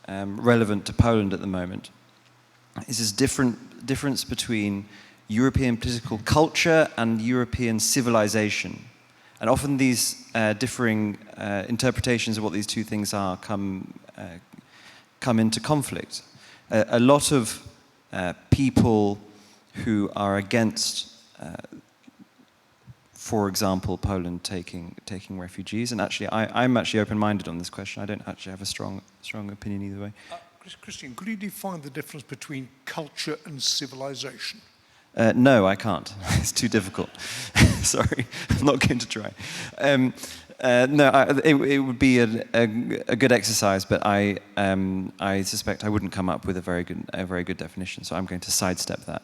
relevant to Poland at the moment is this difference between European political culture and European civilization. And often these differing interpretations of what these two things are come into conflict. A lot of people who are against, for example, Poland taking refugees, and actually I'm actually open-minded on this question. I don't actually have a strong opinion either way. Christian, could you define the difference between culture and civilization? No, I can't. It's too difficult. Sorry, I'm not going to try. No, it would be a good exercise, but I suspect I wouldn't come up with a very good definition. So I'm going to sidestep that.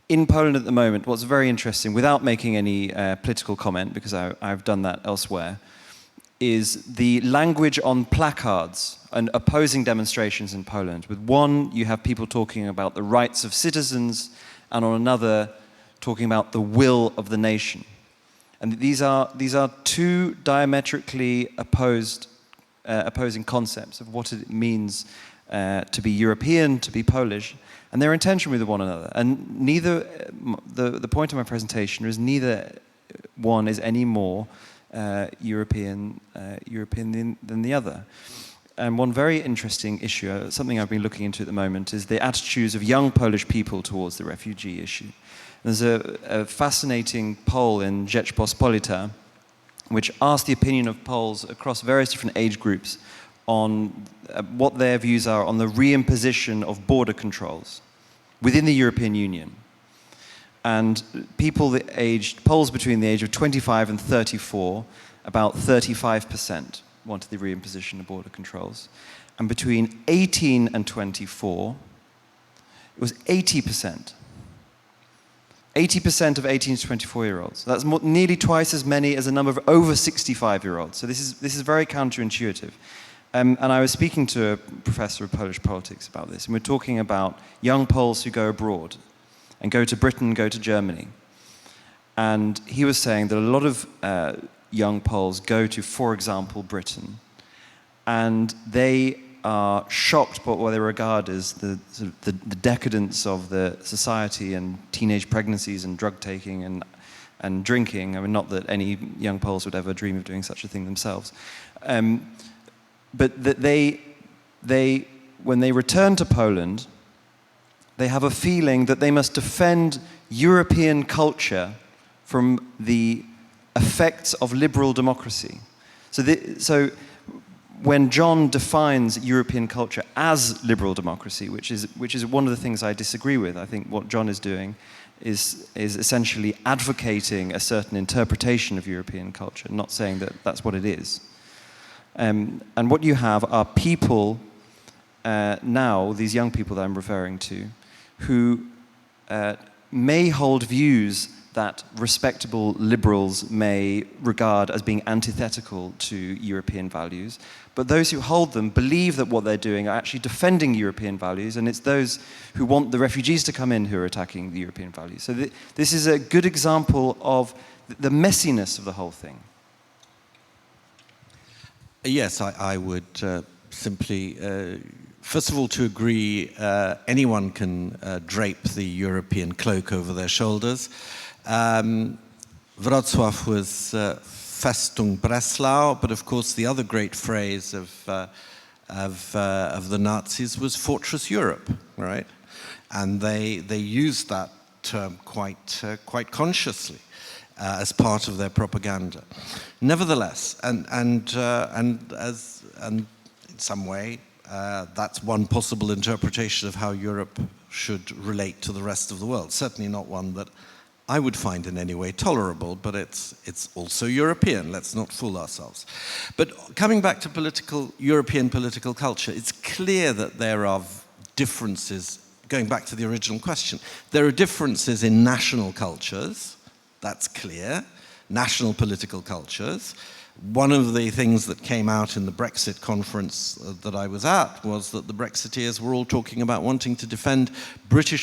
In Poland at the moment, what's very interesting, without making any political comment, because I've done that elsewhere, is the language on placards and opposing demonstrations in Poland. With one, you have people talking about the rights of citizens, and on another, talking about the will of the nation. And these are two diametrically opposing concepts of what it means to be European, to be Polish, and they're in tension with one another. And neither, the point of my presentation is neither one is any more European than the other. And one very interesting issue, something I've been looking into at the moment, is the attitudes of young Polish people towards the refugee issue. There's a fascinating poll in Rzeczpospolita, which asked the opinion of Poles across various different age groups on what their views are on the reimposition of border controls within the European Union. And Poles between the age of 25 and 34, about 35% wanted the reimposition of border controls. And between 18 and 24, it was 80%. 80% of 18 to 24-year-olds. That's nearly twice as many as the number of over 65-year-olds. So this is very counterintuitive. And I was speaking to a professor of Polish politics about this, and we're talking about young Poles who go abroad and go to Britain, go to Germany. And he was saying that a lot of young Poles go to, for example, Britain, and they are shocked by what they regard as the decadence of the society and teenage pregnancies and drug taking and drinking. I mean, not that any young Poles would ever dream of doing such a thing themselves. But that when they return to Poland, they have a feeling that they must defend European culture from the effects of liberal democracy. So when John defines European culture as liberal democracy, which is one of the things I disagree with, I think what John is doing is essentially advocating a certain interpretation of European culture, not saying that that's what it is. And what you have are people now, these young people that I'm referring to, who may hold views that respectable liberals may regard as being antithetical to European values. But those who hold them believe that what they're doing are actually defending European values, and it's those who want the refugees to come in who are attacking the European values. So this is a good example of the messiness of the whole thing. Yes, I would simply, first of all, to agree, anyone can drape the European cloak over their shoulders. Wrocław was Festung Breslau, but of course the other great phrase of the Nazis was Fortress Europe, right? And they used that term quite consciously. As part of their propaganda. Nevertheless, and in some way, that's one possible interpretation of how Europe should relate to the rest of the world. Certainly not one that I would find in any way tolerable, but it's also European. Let's not fool ourselves. But coming back to European political culture, it's clear that there are differences. Going back to the original question, there are differences in national cultures. That's clear, national political cultures. One of the things that came out in the Brexit conference that I was at was that the Brexiteers were all talking about wanting to defend Britain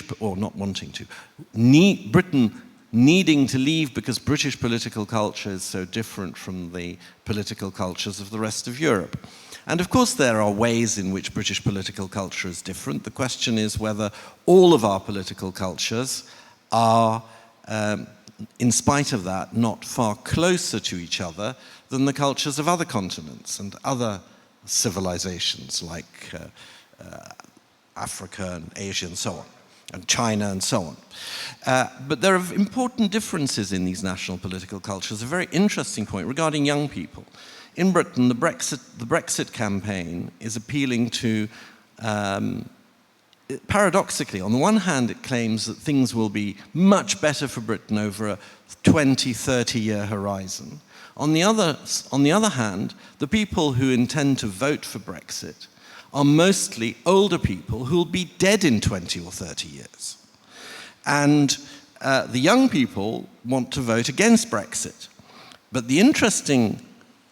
needing to leave because British political culture is so different from the political cultures of the rest of Europe. And of course there are ways in which British political culture is different. The question is whether all of our political cultures are, in spite of that, not far closer to each other than the cultures of other continents and other civilizations like Africa and Asia and so on, and China and so on. But there are important differences in these national political cultures. A very interesting point regarding young people. In Britain, the Brexit campaign is appealing to, paradoxically, on the one hand, it claims that things will be much better for Britain over a 20, 30-year horizon. On the other hand, the people who intend to vote for Brexit are mostly older people who will be dead in 20 or 30 years. And the young people want to vote against Brexit. But the interesting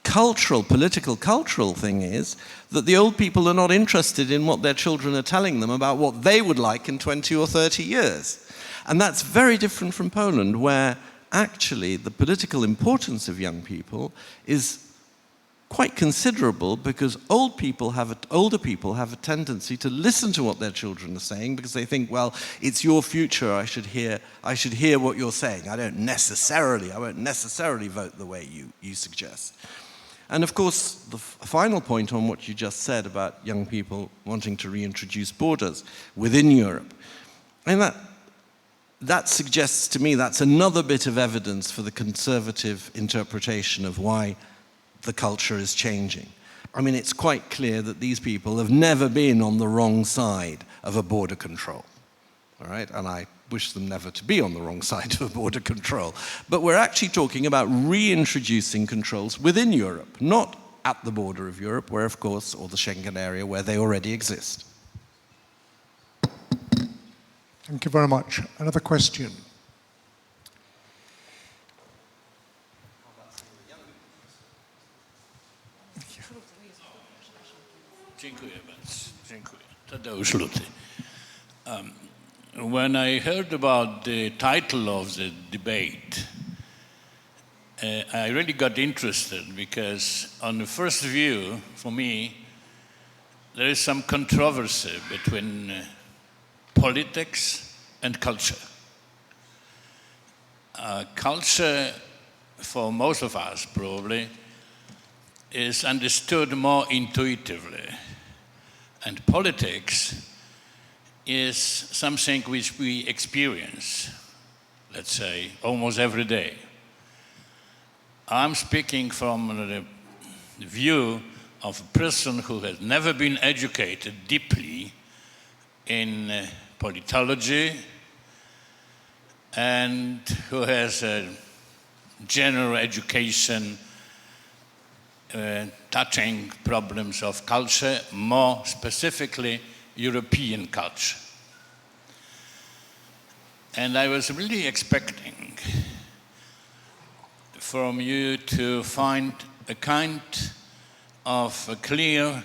political cultural thing is that the old people are not interested in what their children are telling them about what they would like in 20 or 30 years. And that's very different from Poland, where actually the political importance of young people is quite considerable, because older people have a tendency to listen to what their children are saying, because they think, well, it's your future, I should hear what you're saying. I won't necessarily vote the way you suggest. And of course, the final point on what you just said about young people wanting to reintroduce borders within Europe, and that suggests to me that's another bit of evidence for the conservative interpretation of why the culture is changing. I mean, it's quite clear that these people have never been on the wrong side of a border control, all right? And I wish them never to be on the wrong side of a border control. But we're actually talking about reintroducing controls within Europe, not at the border of Europe, where, of course, or the Schengen area, where they already exist. Thank you very much. Another question. Dziękuję bardzo. Dziękuję. Tadeusz Luty. When I heard about the title of the debate, I really got interested, because on the first view, for me, there is some controversy between politics and culture. Culture, for most of us probably, is understood more intuitively, and politics is something which we experience, let's say, almost every day. I'm speaking from the view of a person who has never been educated deeply in politology, and who has a general education touching problems of culture, more specifically European culture. And I was really expecting from you to find a kind of a clear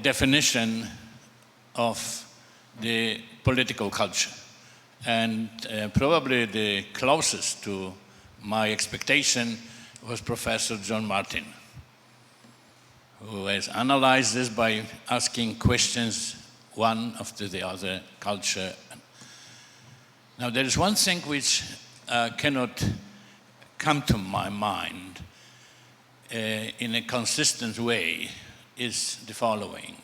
definition of the political culture. And probably the closest to my expectation was Professor John Martin, who has analyzed this by asking questions one after the other, culture. Now, there is one thing which cannot come to my mind in a consistent way, is the following,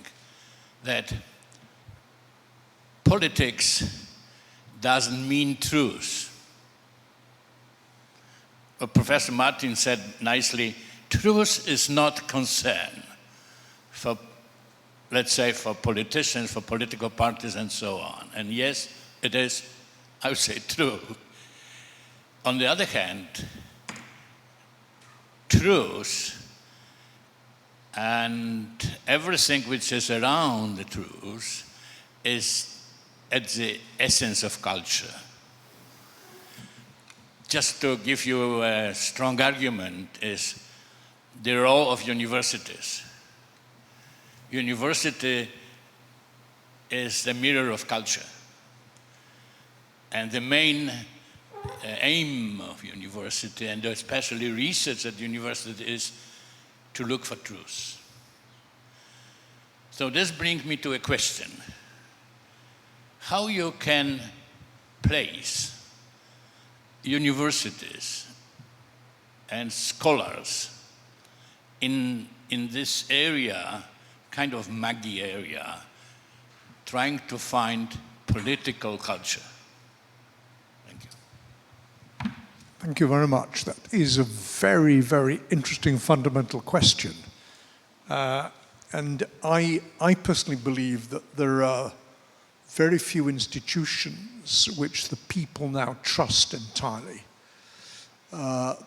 that politics doesn't mean truth. Professor Martin said nicely, truth is not concern for, let's say, for politicians, for political parties, and so on. And yes, it is, I would say, true. On the other hand, truth and everything which is around the truth is at the essence of culture. Just to give you a strong argument is the role of universities. University is the mirror of culture. And the main aim of university, and especially research at university, is to look for truth. So this brings me to a question. How you can place universities and scholars in this area, kind of muggy area, trying to find political culture? Thank you. Thank you very much. That is a very, very interesting fundamental question. And I personally believe that there are very few institutions which the people now trust entirely.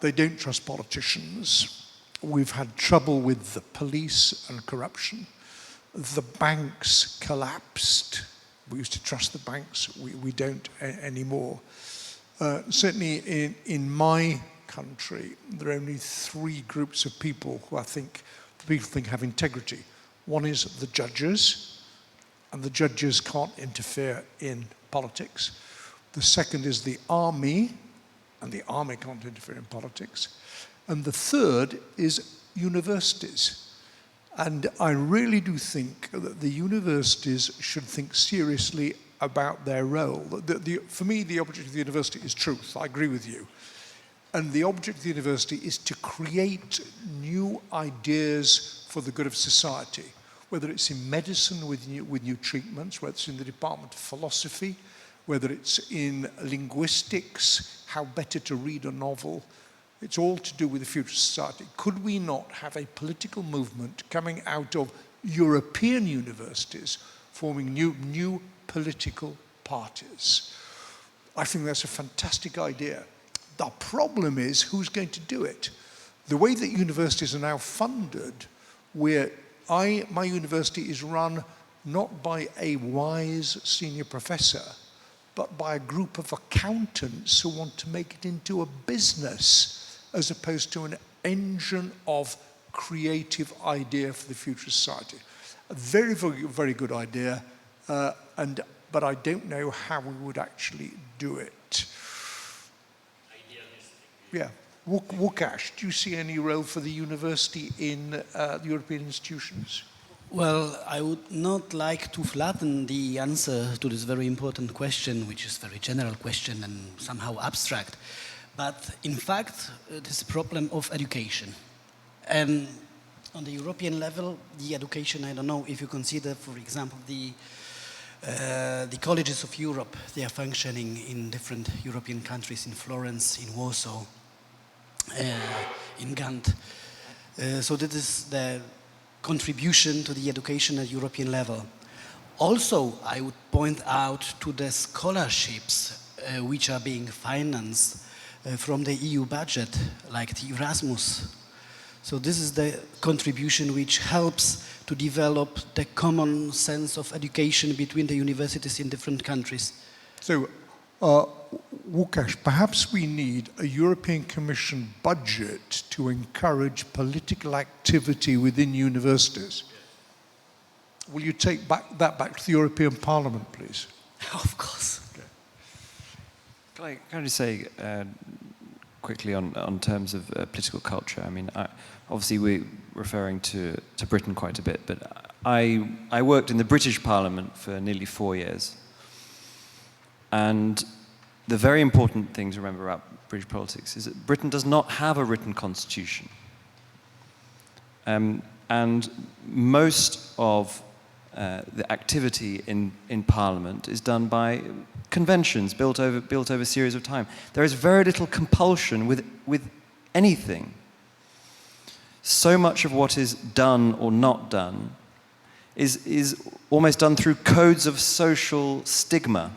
They don't trust politicians. We've had trouble with the police and corruption. The banks collapsed. We used to trust the banks. We don't anymore. Certainly in my country, there are only three groups of people who people think have integrity. One is the judges, and the judges can't interfere in politics. The second is the army, and the army can't interfere in politics. And the third is universities. And I really do think that the universities should think seriously about their role. For me, the object of the university is truth. I agree with you. And the object of the university is to create new ideas for the good of society, whether it's in medicine with new treatments, whether it's in the Department of Philosophy, whether it's in linguistics, how better to read a novel. It's all to do with the future society. Could we not have a political movement coming out of European universities forming new political parties? I think that's a fantastic idea. The problem is who's going to do it. The way that universities are now funded, my university is run not by a wise senior professor, but by a group of accountants who want to make it into a business as opposed to an engine of creative idea for the future society. A very, very, very good idea, but I don't know how we would actually do it. Yeah. Łukasz, do you see any role for the university in the European institutions? Well, I would not like to flatten the answer to this very important question, which is a very general question and somehow abstract. But in fact, it is a problem of education. And on the European level, the education, I don't know if you consider, for example, the colleges of Europe, they are functioning in different European countries, in Florence, in Warsaw, in Ghent. So that is the contribution to the education at European level. Also, I would point out to the scholarships which are being financed from the EU budget, like the Erasmus. So this is the contribution which helps to develop the common sense of education between the universities in different countries. So, Łukasz, perhaps we need a European Commission budget to encourage political activity within universities. Will you take that back to the European Parliament, please? Of course. Can I just say quickly on terms of political culture? I mean, obviously we're referring to Britain quite a bit, but I worked in the British Parliament for nearly 4 years. And the very important thing to remember about British politics is that Britain does not have a written constitution. And most of the activity in Parliament is done by conventions built over a series of time. There is very little compulsion with anything. So much of what is done or not done is almost done through codes of social stigma.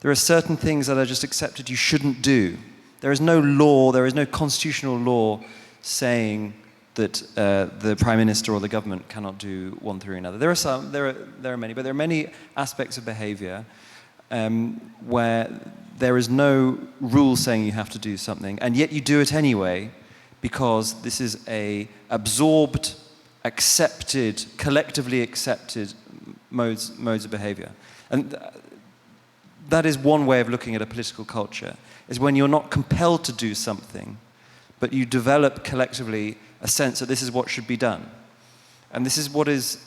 There are certain things that are just accepted you shouldn't do. There is no law, there is no constitutional law saying that the Prime Minister or the government cannot do one thing or another. There are some, there are many, but there are many aspects of behavior where there is no rule saying you have to do something, and yet you do it anyway because this is a absorbed, accepted, collectively accepted modes of behavior. And that is one way of looking at a political culture, is when you're not compelled to do something, but you develop collectively a sense that this is what should be done. And this is what is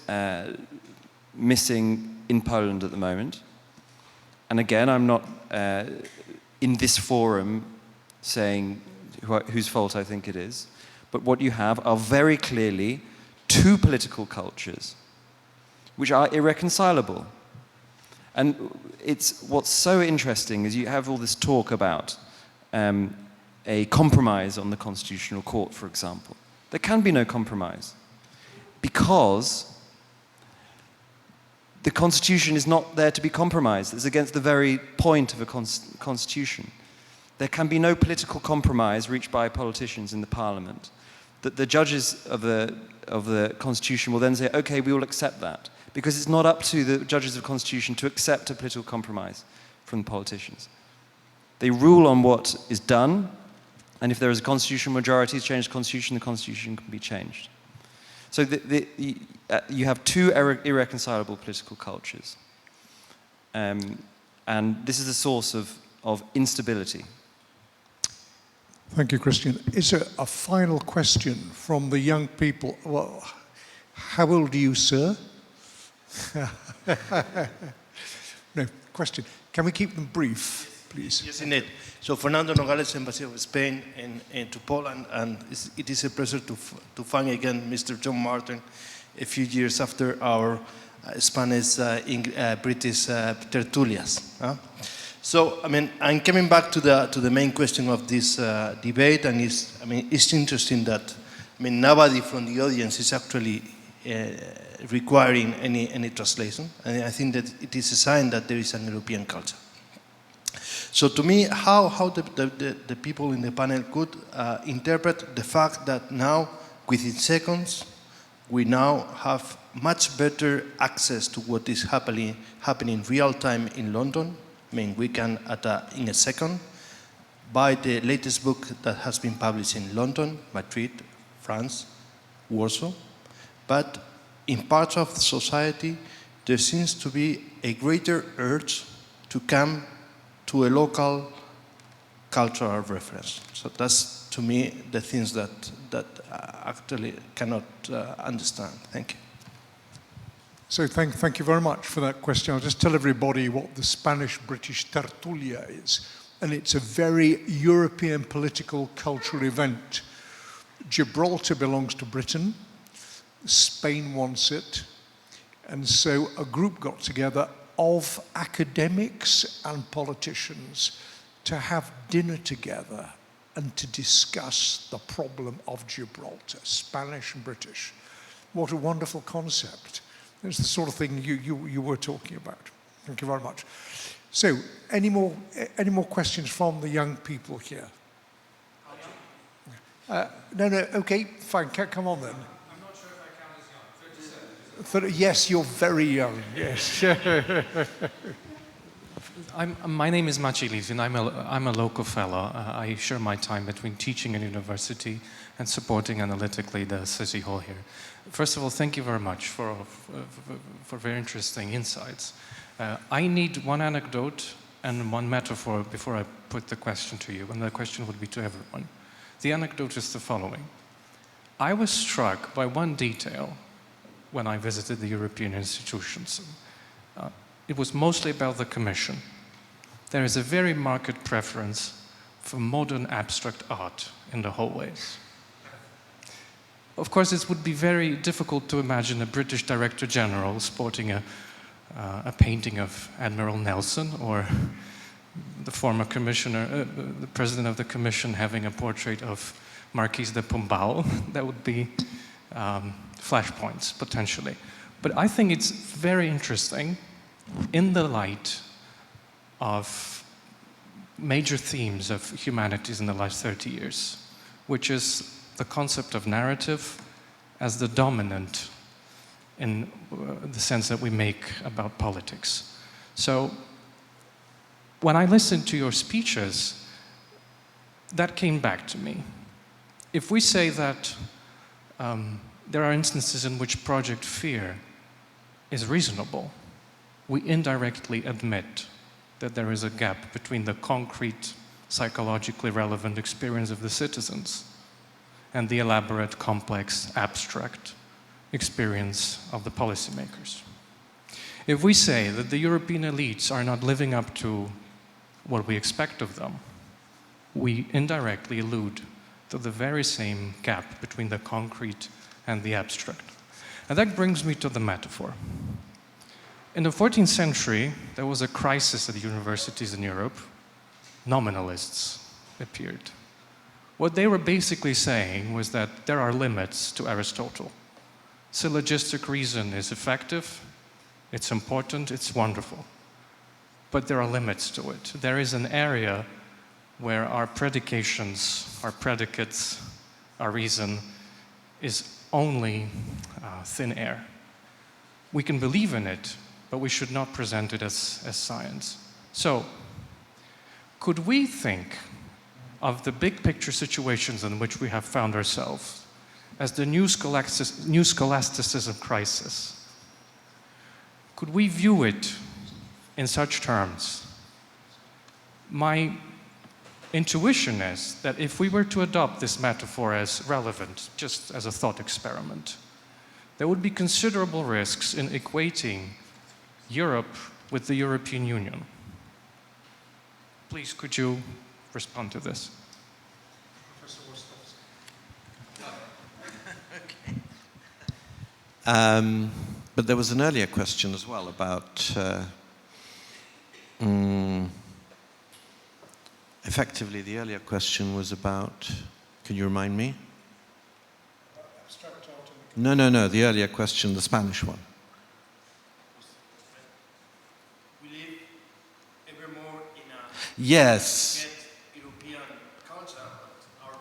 missing in Poland at the moment. And again, I'm not in this forum saying whose fault I think it is, but what you have are very clearly two political cultures which are irreconcilable. And what's so interesting is you have all this talk about a compromise on the Constitutional Court, for example. There can be no compromise because the Constitution is not there to be compromised. It's against the very point of a Constitution. There can be no political compromise reached by politicians in the Parliament. That the judges of the Constitution will then say, okay, we will accept that. Because it's not up to the judges of the Constitution to accept a political compromise from the politicians. They rule on what is done, and if there is a constitutional majority to change the Constitution can be changed. So you have two irreconcilable political cultures. And this is a source of instability. Thank you, Christian. Is there a final question from the young people? Well, how old are you, sir? No, question. Can we keep them brief, please? Yes, indeed. So Fernando Nogales, Embassy of Spain to Poland, and it is a pleasure to find again Mr. John Martin a few years after our Spanish British tertulias. So, I mean, I'm coming back to the main question of this debate, and it's interesting that, nobody from the audience is actually requiring any translation, and I think that it is a sign that there is an European culture. So to me, how the people in the panel could interpret the fact that now, within seconds, we now have much better access to what is happening real time in London. We can, in a second, buy the latest book that has been published in London, Madrid, France, Warsaw. But in parts of society, there seems to be a greater urge to come to a local cultural reference. So that's, to me, the things that actually cannot understand. Thank you. So thank you very much for that question. I'll just tell everybody what the Spanish-British tertulia is. And it's a very European political cultural event. Gibraltar belongs to Britain. Spain wants it. And so a group got together of academics and politicians to have dinner together and to discuss the problem of Gibraltar, Spanish and British. What a wonderful concept. It's the sort of thing you were talking about. Thank you very much. So, any more questions from the young people here? No, okay, fine, come on then. I'm not sure if I count as young, 37. Yes, you're very young, yes. My name is Maciej Litvin. I'm a local fellow. I share my time between teaching at university and supporting analytically the City Hall here. First of all, thank you very much for very interesting insights. I need one anecdote and one metaphor before I put the question to you, and the question would be to everyone. The anecdote is the following. I was struck by one detail when I visited the European institutions. It was mostly about the Commission. There is a very marked preference for modern abstract art in the hallways. Of course, it would be very difficult to imagine a British Director General sporting a painting of Admiral Nelson, or the former commissioner, the president of the Commission having a portrait of Marquise de Pombal. That would be flashpoints, potentially. But I think it's very interesting in the light of major themes of humanities in the last 30 years, which is the concept of narrative as the dominant in the sense that we make about politics. So when I listened to your speeches, that came back to me. If we say that there are instances in which Project Fear is reasonable, we indirectly admit that there is a gap between the concrete, psychologically relevant experience of the citizens and the elaborate, complex, abstract experience of the policymakers. If we say that the European elites are not living up to what we expect of them, we indirectly allude to the very same gap between the concrete and the abstract. And that brings me to the metaphor. In the 14th century, there was a crisis at the universities in Europe. Nominalists appeared. What they were basically saying was that there are limits to Aristotle. Syllogistic reason is effective, it's important, it's wonderful. But there are limits to it. There is an area where our predications, our predicates, our reason is only thin air. We can believe in it, but we should not present it as science. So, could we think of the big picture situations in which we have found ourselves as the new scholasticism crisis? Could we view it in such terms? My intuition is that if we were to adopt this metaphor as relevant, just as a thought experiment, there would be considerable risks in equating Europe with the European Union. Please, could you respond to this? But there was an earlier question as well about effectively the earlier question was about, can you remind me? No, the earlier question, the Spanish one. We live ever more in a Yes. European culture, but our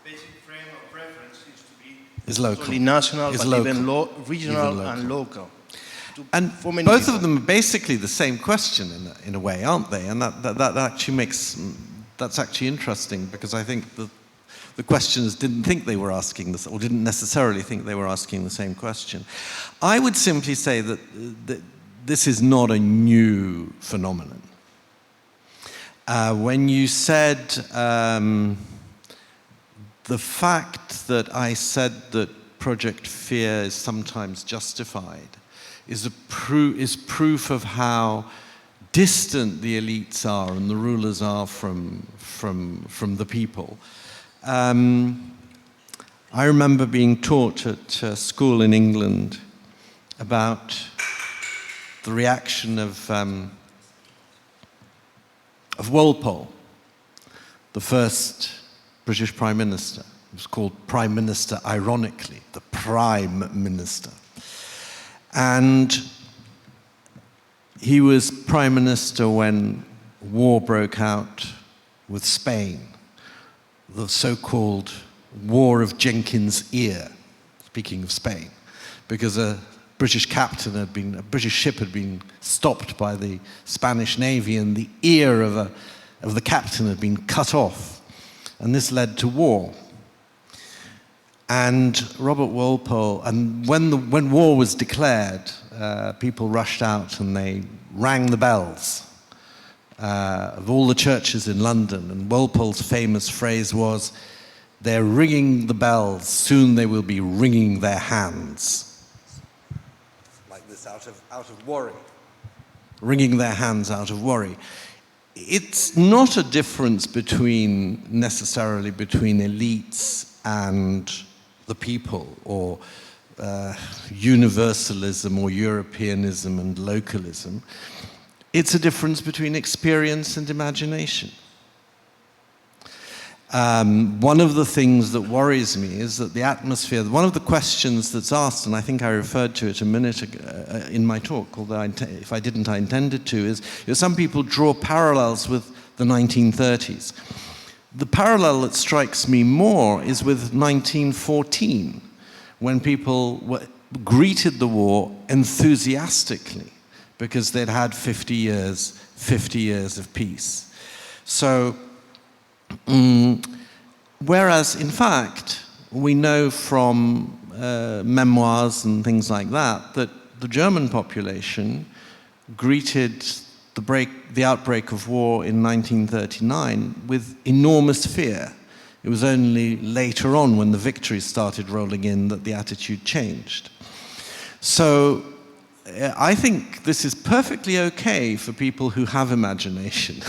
basic frame of reference seems to be Is local. Only national, Is but local. even regional Even and local. And For many both people. of them are basically the same question in a way, aren't they? And that actually makes, that's actually interesting, because I think the questioners didn't think they were asking this, or didn't necessarily think they were asking the same question. I would simply say that this is not a new phenomenon. When you said the fact that I said that Project Fear is sometimes justified is proof of how distant the elites are and the rulers are from the people. I remember being taught at school in England about the reaction of Walpole, the first British Prime Minister. It was called Prime Minister ironically, the Prime Minister. And he was Prime Minister when war broke out with Spain, the so-called War of Jenkins' Ear, speaking of Spain, because a British ship had been stopped by the Spanish Navy, and the ear of the captain had been cut off, and this led to war. And Robert Walpole, and when war was declared, people rushed out and they rang the bells of all the churches in London. And Walpole's famous phrase was, "They're ringing the bells, soon they will be wringing their hands." Like this, out of worry. Wringing their hands out of worry. It's not a difference necessarily between elites and the people, or universalism or Europeanism and localism. It's a difference between experience and imagination. One of the things that worries me is that the atmosphere, one of the questions that's asked, and I think I referred to it a minute ago in my talk, although if I didn't, I intended to, is some people draw parallels with the 1930s. The parallel that strikes me more is with 1914, when people greeted the war enthusiastically because they'd had 50 years of peace. So, whereas in fact, we know from memoirs and things like that the German population greeted the outbreak of war in 1939 with enormous fear. It was only later on, when the victories started rolling in, that the attitude changed. So I think this is perfectly okay for people who have imagination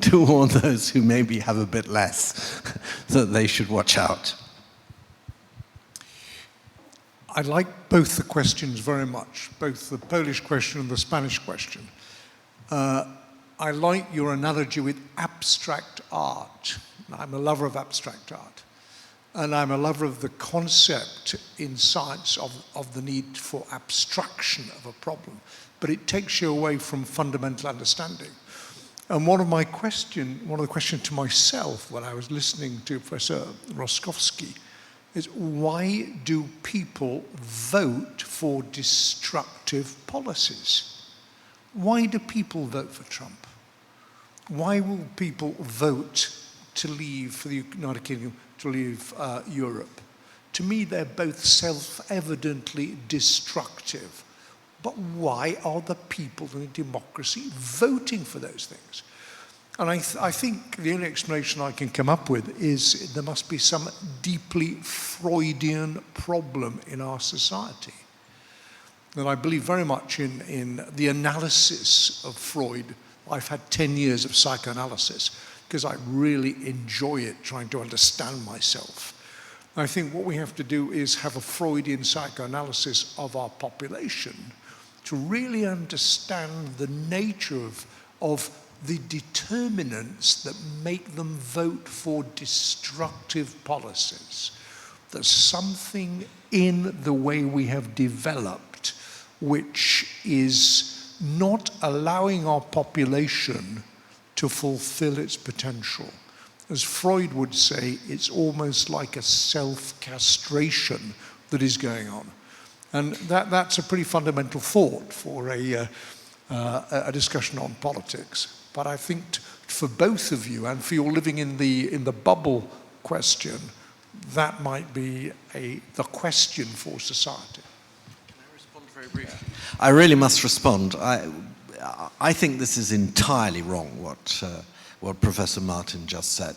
to warn those who maybe have a bit less that they should watch out. I like both the questions very much, both the Polish question and the Spanish question. I like your analogy with abstract art. I'm a lover of abstract art. And I'm a lover of the concept in science of the need for abstraction of a problem. But it takes you away from fundamental understanding. And one of the questions to myself when I was listening to Professor Roskowski is, why do people vote for destructive policies? Why do people vote for Trump? Why will people vote to leave, for the United Kingdom, to leave Europe? To me, they're both self-evidently destructive. But why are the people in a democracy voting for those things? And I think the only explanation I can come up with is there must be some deeply Freudian problem in our society. And I believe very much in the analysis of Freud. I've had 10 years of psychoanalysis because I really enjoy it, trying to understand myself. I think what we have to do is have a Freudian psychoanalysis of our population to really understand the nature of the determinants that make them vote for destructive policies. There's something in the way we have developed which is not allowing our population to fulfill its potential. As Freud would say, it's almost like a self-castration that is going on. And that's a pretty fundamental thought for a discussion on politics. But I think for both of you, and for your living in the bubble question, that might be the question for society. Can I respond very briefly? I really must respond. I think this is entirely wrong, what Professor Martin just said.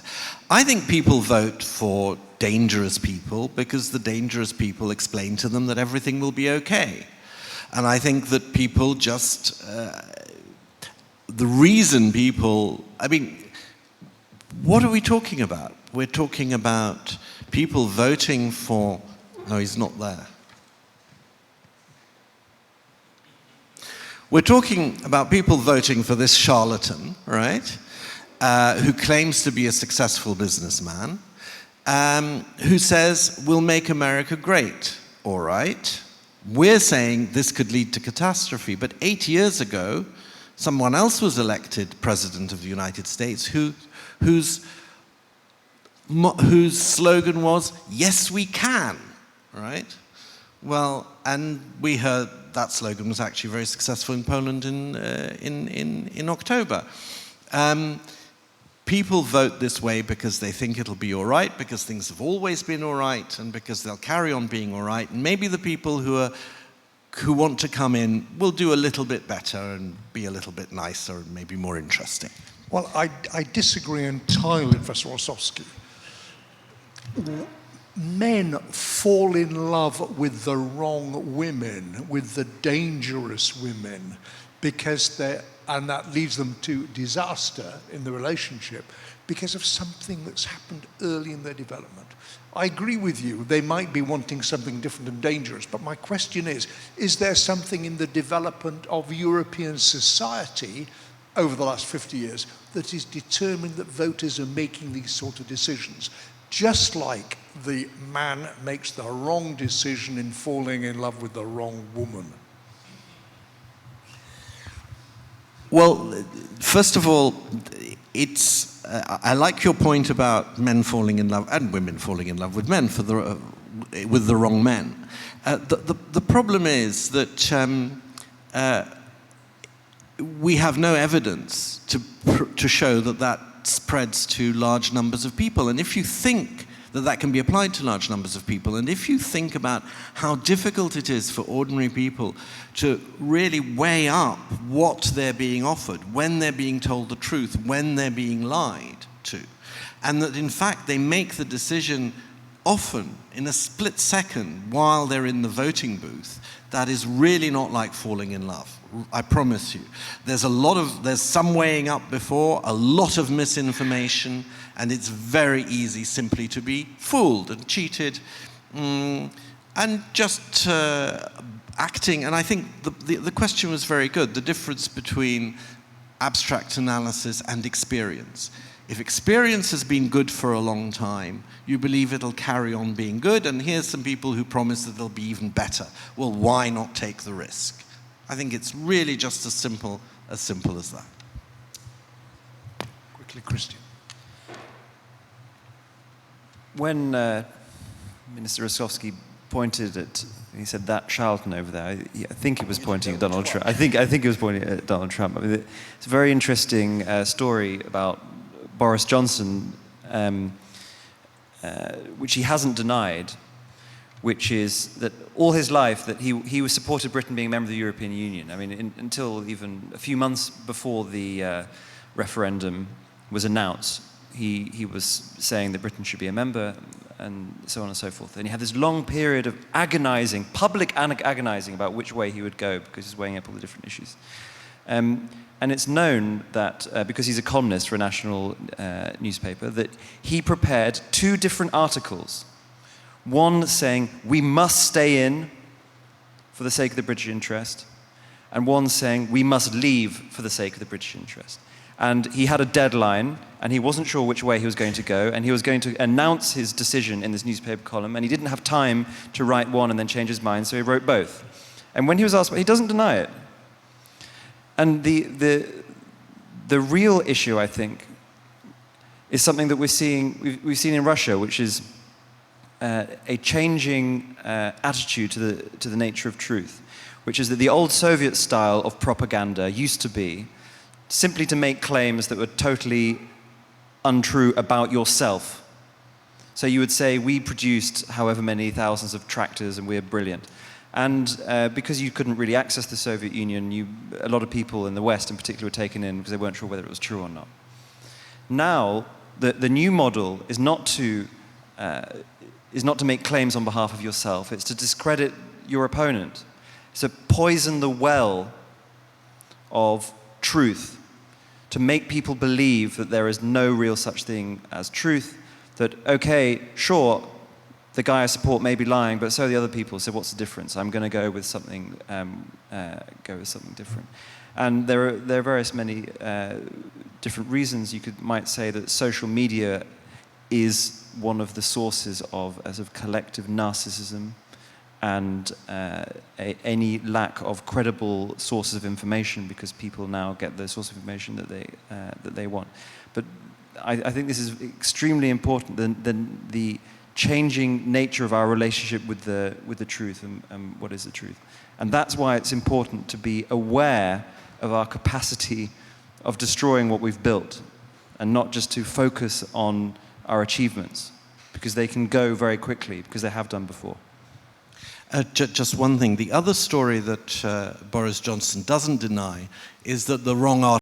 I think people vote for dangerous people because the dangerous people explain to them that everything will be okay. And I think that people just, the reason people, I mean, what are we talking about? We're talking about people voting for, no, he's not there. We're talking about people voting for this charlatan, right, who claims to be a successful businessman, who says, we'll make America great. All right. We're saying this could lead to catastrophe. But 8 years ago, someone else was elected president of the United States whose slogan was, yes, we can, right? Well, and we heard that slogan was actually very successful in Poland in October. People vote this way because they think it'll be all right, because things have always been all right, and because they'll carry on being all right. And maybe the people who want to come in will do a little bit better and be a little bit nicer and maybe more interesting. Well, I disagree entirely, Professor Ossowski. Men fall in love with the wrong women, with the dangerous women, and that leads them to disaster in the relationship because of something that's happened early in their development. I agree with you, they might be wanting something different and dangerous, but my question is there something in the development of European society over the last 50 years that is determined that voters are making these sort of decisions? Just like the man makes the wrong decision in falling in love with the wrong woman. Well, first of all, I like your point about men falling in love and women falling in love with men with the wrong men. The problem is that we have no evidence to show that spreads to large numbers of people. And if you think that can be applied to large numbers of people. And if you think about how difficult it is for ordinary people to really weigh up what they're being offered, when they're being told the truth, when they're being lied to, and that in fact they make the decision often in a split second while they're in the voting booth, that is really not like falling in love. I promise you. There's some weighing up before, a lot of misinformation, and it's very easy simply to be fooled and cheated, and just acting. And I think the question was very good, the difference between abstract analysis and experience. If experience has been good for a long time, you believe it'll carry on being good, and here's some people who promise that it'll be even better. Well, why not take the risk? I think it's really just as simple as that. Quickly, Christian. When Minister Rostkowski pointed at, he said that Charlton over there, I think he was pointing at Donald Trump. I think he was pointing at Donald Trump. I mean, it's a very interesting story about Boris Johnson, which he hasn't denied, which is that all his life that he was supported Britain being a member of the European Union. I mean, until even a few months before the referendum was announced, he was saying that Britain should be a member, and so on and so forth. And he had this long period of agonizing, public agonizing about which way he would go, because he's weighing up all the different issues. And it's known that, because he's a columnist for a national newspaper, that he prepared 2 different articles. One saying, we must stay in for the sake of the British interest, and one saying, we must leave for the sake of the British interest. And he had a deadline, and he wasn't sure which way he was going to go, and he was going to announce his decision in this newspaper column, and he didn't have time to write one and then change his mind, so he wrote both. And when he was asked, he doesn't deny it. And the real issue, I think, is something that we've seen in Russia, which is a changing attitude to the nature of truth, which is that the old Soviet style of propaganda used to be simply to make claims that were totally untrue about yourself. So you would say, we produced however many thousands of tractors and we're brilliant. And because you couldn't really access the Soviet Union, a lot of people in the West in particular were taken in because they weren't sure whether it was true or not. Now, the new model is not to make claims on behalf of yourself, it's to discredit your opponent. It's to poison the well of truth, to make people believe that there is no real such thing as truth, that, okay, sure, the guy I support may be lying, but so the other people. So what's the difference? I'm going to go with something different. And there are various many different reasons. You might say that social media is one of the sources of collective narcissism and any lack of credible sources of information, because people now get the source of information that they want. But I think this is extremely important. The changing nature of our relationship with the truth and what is the truth. And that's why it's important to be aware of our capacity of destroying what we've built, and not just to focus on our achievements, because they can go very quickly, because they have done before. Just one thing. The other story that Boris Johnson doesn't deny is that the wrong